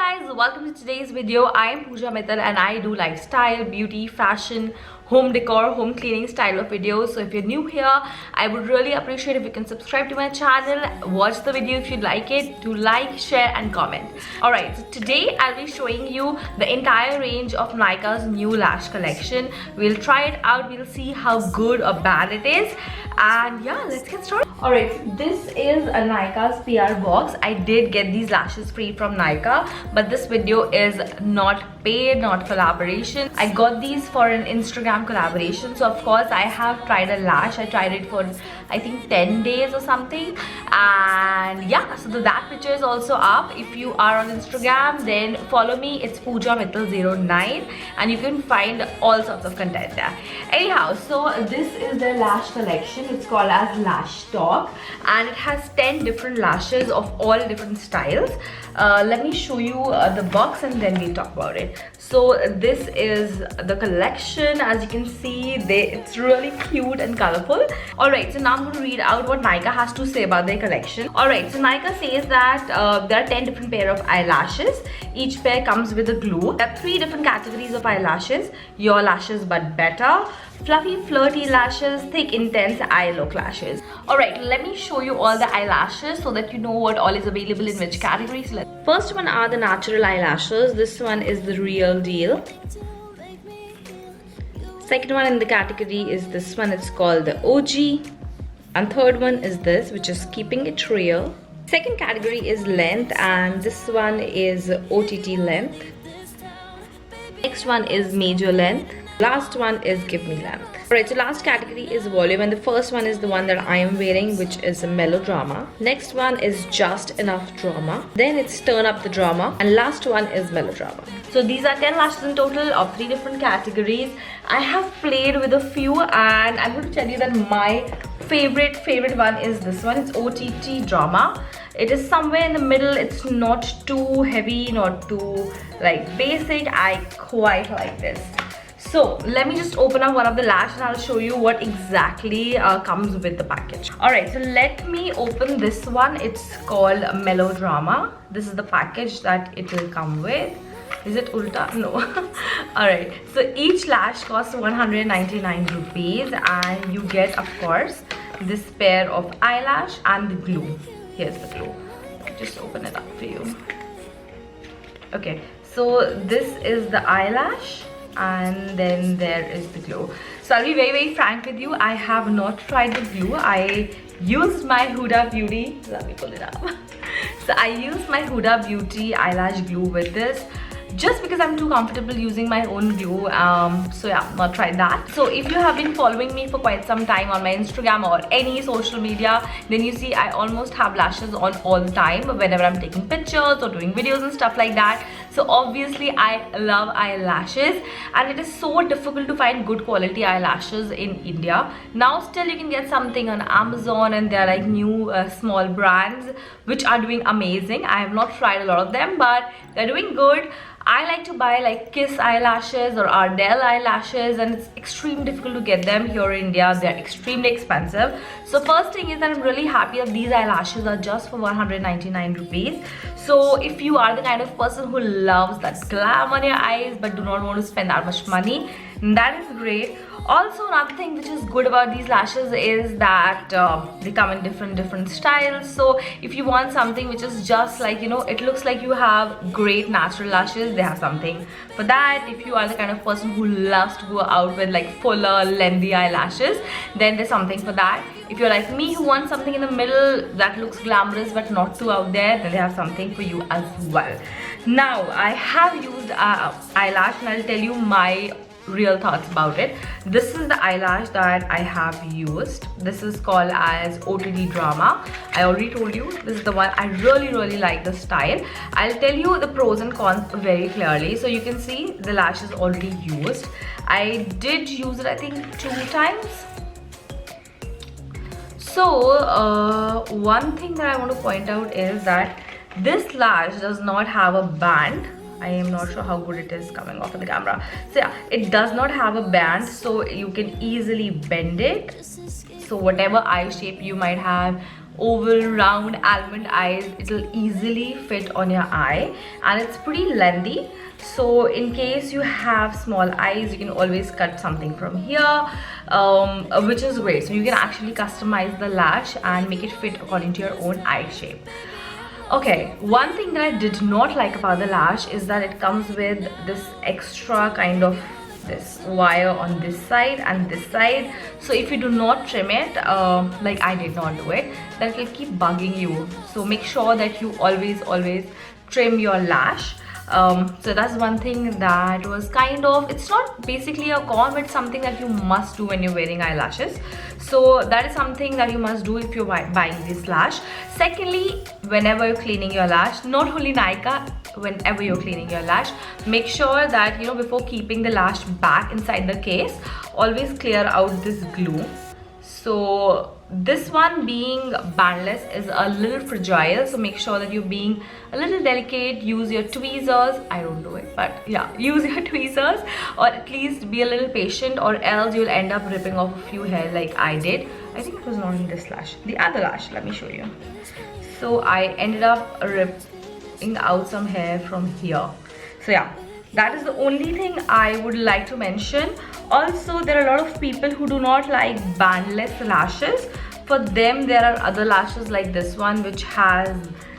guys, welcome to today's video. I am Pooja Mittal and I do lifestyle, beauty, fashion, home decor, home cleaning style of videos. So if you're new here, I would really appreciate if you can subscribe to my channel, watch the video if you like it, do like, share and comment. Alright, so today I'll be showing you the entire range of Nykaa's new lash collection. We'll try it out, we'll see how good or bad it is, and yeah, let's get started. Alright, this is a Nykaa's PR box. I did get these lashes free from Nykaa, but this video is not paid, not collaboration. I got these for an Instagram collaboration, so of course I have tried a lash. I tried it for I think 10 days or something, and yeah, so that picture is also up. If you are on Instagram, then follow me. It's Pooja Mittal09 and you can find all sorts of content there. Anyhow, so this is the lash collection. It's called as Lash Talk and it has 10 different lashes of all different styles. Let me show you the box and then we'll talk about it. So this is the collection. As you can see, it's really cute and colorful. Alright, so now I'm going to read out what Nykaa has to say about their collection. Alright, so Nykaa says that there are 10 different pair of eyelashes. Each pair comes with a glue. There are 3 different categories of eyelashes. Your lashes but better, fluffy flirty lashes, thick intense eye look lashes. Alright, let me show you all the eyelashes so that you know what all is available in which categories. First one are the natural eyelashes. This one is the real deal. Second one in the category is this one. It's called the OG. And third one is this, which is keeping it real. Second category is length and this one is OTT length. Next one is major length. Last one is give me length. Alright, so last category is volume and the first one is the one that I am wearing, which is a melodrama. Next one is just enough drama. Then it's turn up the drama and last one is melodrama. So these are 10 lashes in total of 3 different categories. I have played with a few and I'm going to tell you that my favorite one is this one. It's OTT drama. It is somewhere in the middle. It's not too heavy, not too like basic. I quite like this. So let me just open up one of the lash and I'll show you what exactly comes with the package. Alright, so let me open this one. It's called Melodrama. This is the package that it will come with. Is it ulta? No. Alright, so each lash costs 199 rupees and you get, of course, this pair of eyelash and the glue. Here's the glue. Let me just open it up for you. Okay, so this is the eyelash and then there is the glue. So I'll be very frank with you. I have not tried the glue. I used my Huda Beauty. Let me pull it up. So I used my Huda Beauty eyelash glue with this just because I'm too comfortable using my own glue. So yeah, not tried that. So if you have been following me for quite some time on my Instagram or any social media, then you see I almost have lashes on all the time whenever I'm taking pictures or doing videos and stuff like that. So obviously I love eyelashes and it is so difficult to find good quality eyelashes in India. Now still you can get something on Amazon and there are like new small brands which are doing amazing. I have not tried a lot of them but they're doing good. I like to buy like Kiss eyelashes or Ardell eyelashes and it's extremely difficult to get them here in India. They're extremely expensive. So first thing is that I'm really happy that these eyelashes are just for 199 rupees. So if you are the kind of person who loves that glam on your eyes but do not want to spend that much money, that is great. Also, another thing which is good about these lashes is that they come in different styles. So if you want something which is just like, you know, it looks like you have great natural lashes, they have something for that. If you are the kind of person who loves to go out with like fuller, lengthy eyelashes, then there's something for that. If you're like me who wants something in the middle that looks glamorous but not too out there, then they have something for you as well. Now, I have used eyelash and I'll tell you my real thoughts about it. This is the eyelash that I have used. This is called as OTT Drama. I already told you this is the one. I really like the style. I'll tell you the pros and cons very clearly. So you can see the lash is already used. I did use it I think 2 times. So one thing that I want to point out is that this lash does not have a band. I am not sure how good it is coming off of the camera. So yeah, it does not have a band, so you can easily bend it. So whatever eye shape you might have, oval, round, almond eyes, it'll easily fit on your eye, and it's pretty lengthy. So in case you have small eyes, you can always cut something from here, which is great. So you can actually customize the lash and make it fit according to your own eye shape. Okay, one thing that I did not like about the lash is that it comes with this extra kind of this wire on this side and this side. So if you do not trim it, like I did not do it, then it will keep bugging you. So make sure that you always trim your lash. So that's one thing that was kind of, it's not basically a con, but it's something that you must do when you're wearing eyelashes. So that is something that you must do if you're buying this lash. Secondly, whenever you're cleaning your lash, not only Nykaa, whenever you're cleaning your lash, make sure that, you know, before keeping the lash back inside the case, always clear out this glue. So this one being bandless is a little fragile, so make sure that you're being a little delicate. Use your tweezers. I don't do it, but yeah, use your tweezers, or at least be a little patient, or else you'll end up ripping off a few hair like I did. I think it was not in this lash, the other lash, let me show you. So I ended up ripping out some hair from here. So yeah, that is the only thing I would like to mention. Also, there are a lot of people who do not like bandless lashes. For them, there are other lashes like this one, which has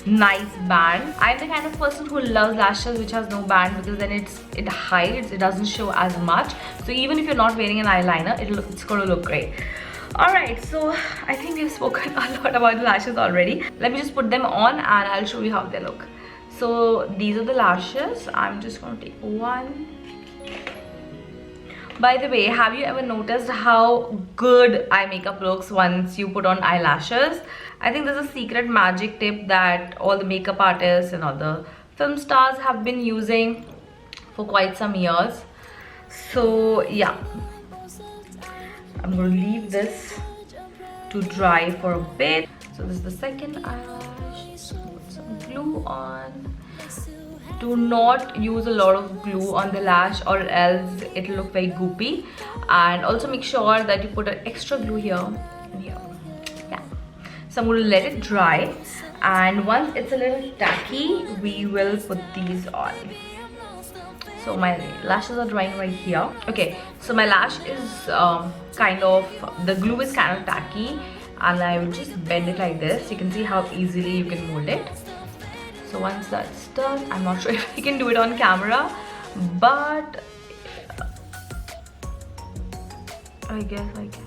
nice band. I'm the kind of person who loves lashes which has no band, because then it hides, it doesn't show as much. So even if you're not wearing an eyeliner, it's going to look great. Alright, so I think we've spoken a lot about the lashes already. Let me just put them on and I'll show you how they look. So these are the lashes. I'm just going to take one. By the way, have you ever noticed how good eye makeup looks once you put on eyelashes? I think there's a secret magic tip that all the makeup artists and all the film stars have been using for quite some years. So yeah, I'm going to leave this to dry for a bit. So this is the second eyelash. Put some glue on. Do not use a lot of glue on the lash, or else it'll look very goopy. And also make sure that you put an extra glue here and here. Yeah. So I'm going to let it dry, and once it's a little tacky, we will put these on. So my lashes are drying right here. Okay, so my lash is kind of, the glue is kind of tacky, and I will just bend it like this. You can see how easily you can mold it. So once that's done, I'm not sure if I can do it on camera, but I guess I can.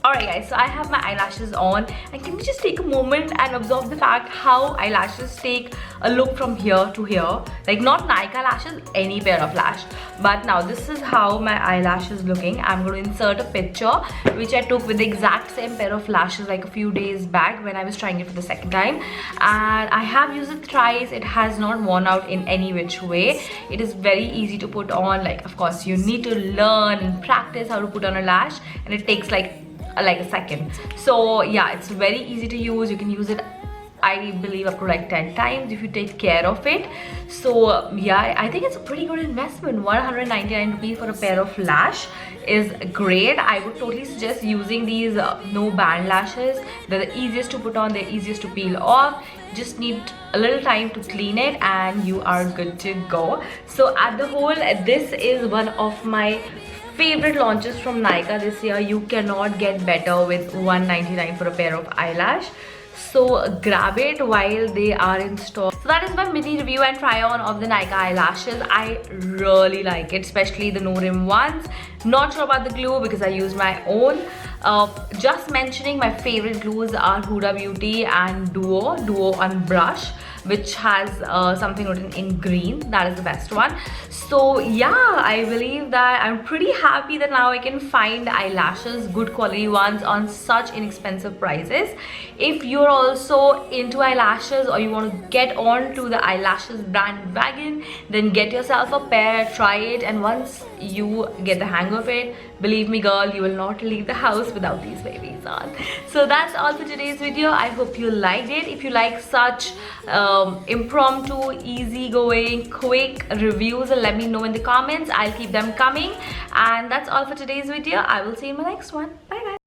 Alright guys, so I have my eyelashes on, and can we just take a moment and observe the fact how eyelashes take a look from here to here. Like not Nykaa lashes, any pair of lash. But now this is how my eyelash is looking. I'm going to insert a picture which I took with the exact same pair of lashes like a few days back when I was trying it for the second time. And I have used it thrice. It has not worn out in any which way. It is very easy to put on. Like, of course, you need to learn and practice how to put on a lash, and it takes like a second. So yeah, it's very easy to use. You can use it, I believe, up to like 10 times if you take care of it. So yeah, I think it's a pretty good investment. 199 rupees for a pair of lash is great. I would totally suggest using these no band lashes. They're the easiest to put on, they're easiest to peel off. Just need a little time to clean it and you are good to go. So at the whole, this is one of my favorite launches from Nykaa this year. You cannot get better with 199 for a pair of eyelash. So grab it while they are in stock. So that is my mini review and try on of the Nykaa eyelashes. I really like it, especially the no rim ones. Not sure about the glue because I used my own. Just mentioning, my favorite glues are Huda Beauty and Duo on brush, which has something written in green. That is the best one. So yeah, I believe that I'm pretty happy that now I can find eyelashes, good quality ones, on such inexpensive prices. If you're also into eyelashes or you want to get on to the eyelashes bandwagon, then get yourself a pair, try it, and once you get the hang of it, believe me girl, you will not leave the house without these babies on. So that's all for today's video. I hope you liked it. If you like such impromptu, easygoing, quick reviews, let me know in the comments. I'll keep them coming. And that's all for today's video. I will see you in my next one. Bye bye.